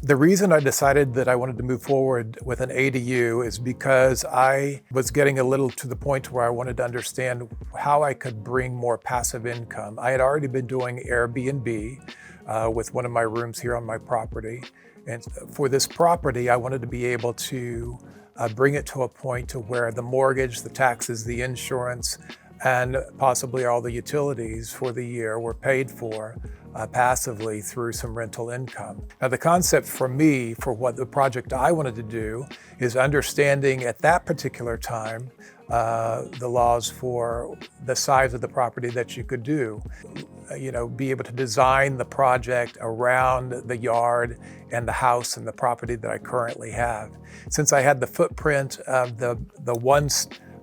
The reason I decided that I wanted to move forward with an ADU is because I was getting a little to the point where I wanted to understand how I could bring more passive income. I had already been doing Airbnb with one of my rooms here on my property. And for this property, I wanted to be able to bring it to a point to where the mortgage, the taxes, the insurance, and possibly all the utilities for the year were paid for passively through some rental income. Now, the concept for me, for what the project I wanted to do, is understanding at that particular time the laws for the size of the property that you could do. Be able to design the project around the yard and the house and the property that I currently have. Since I had the footprint of the one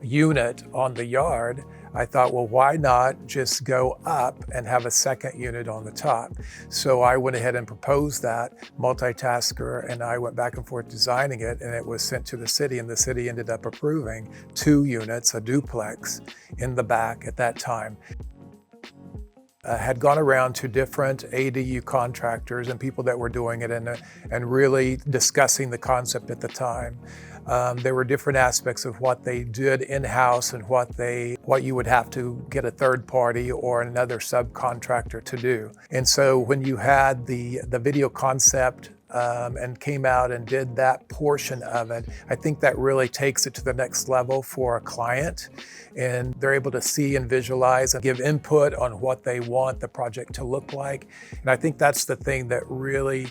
unit on the yard, I thought, well, why not just go up and have a second unit on the top? So I went ahead and proposed that. Multitaskr and I went back and forth designing it, and it was sent to the city, and the city ended up approving 2 units, a duplex, in the back at that time. Had gone around to different ADU contractors and people that were doing it and really discussing the concept at the time. There were different aspects of what they did in-house and what you would have to get a third party or another subcontractor to do. And so when you had the video concept and came out and did that portion of it, I think that really takes it to the next level for a client. And they're able to see and visualize and give input on what they want the project to look like. And I think that's the thing that really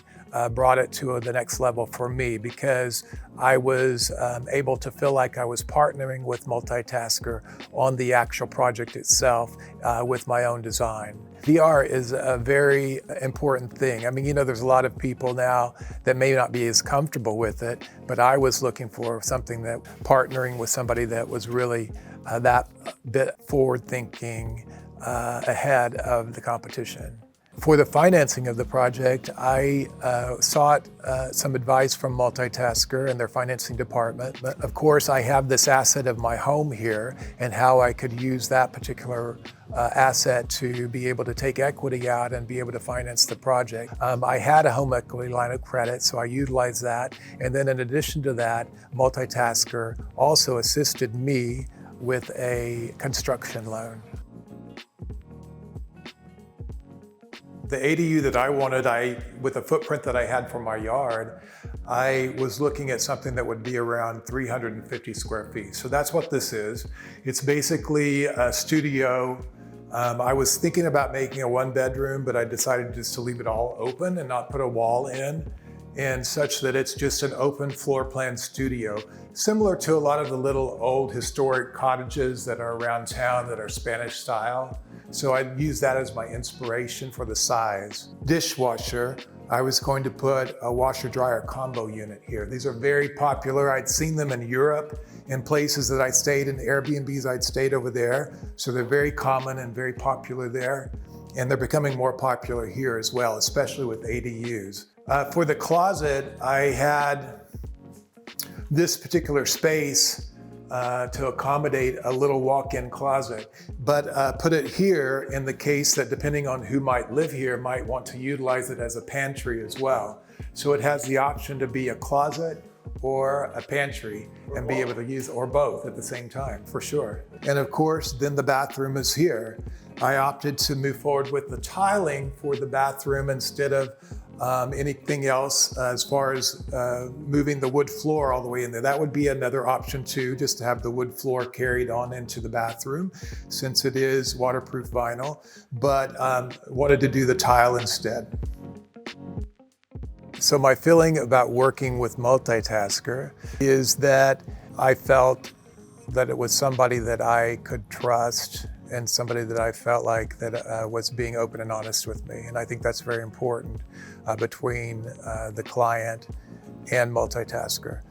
brought it to the next level for me, because I was able to feel like I was partnering with Multitaskr on the actual project itself with my own design. VR is a very important thing. I mean, there's a lot of people now that may not be as comfortable with it, but I was looking for something that partnering with somebody that was really that bit forward-thinking ahead of the competition. For the financing of the project, I sought some advice from Multitaskr and their financing department. But of course, I have this asset of my home here and how I could use that particular asset to be able to take equity out and be able to finance the project. I had a home equity line of credit, so I utilized that. And then in addition to that, Multitaskr also assisted me with a construction loan. The ADU that I wanted, with the footprint that I had for my yard, I was looking at something that would be around 350 square feet. So that's what this is. It's basically a studio. I was thinking about making a 1-bedroom, but I decided just to leave it all open and not put a wall in, and such that it's just an open floor plan studio, similar to a lot of the little old historic cottages that are around town that are Spanish style. So I used that as my inspiration for the size. Dishwasher, I was going to put a washer-dryer combo unit here. These are very popular. I'd seen them in Europe, in places that I stayed, in Airbnbs I'd stayed over there. So they're very common and very popular there. And they're becoming more popular here as well, especially with ADUs. For the closet, I had this particular space to accommodate a little walk-in closet, but put it here in the case that, depending on who might live here, might want to utilize it as a pantry as well. So it has the option to be a closet or a pantry and be able to use, or both at the same time, for sure. And of course, then the bathroom is here. I opted to move forward with the tiling for the bathroom instead of anything else as far as moving the wood floor all the way in there. That would be another option too, just to have the wood floor carried on into the bathroom since it is waterproof vinyl, but wanted to do the tile instead. So my feeling about working with Multitaskr is that I felt that it was somebody that I could trust and somebody that I felt like that was being open and honest with me. And I think that's very important between the client and Multitaskr.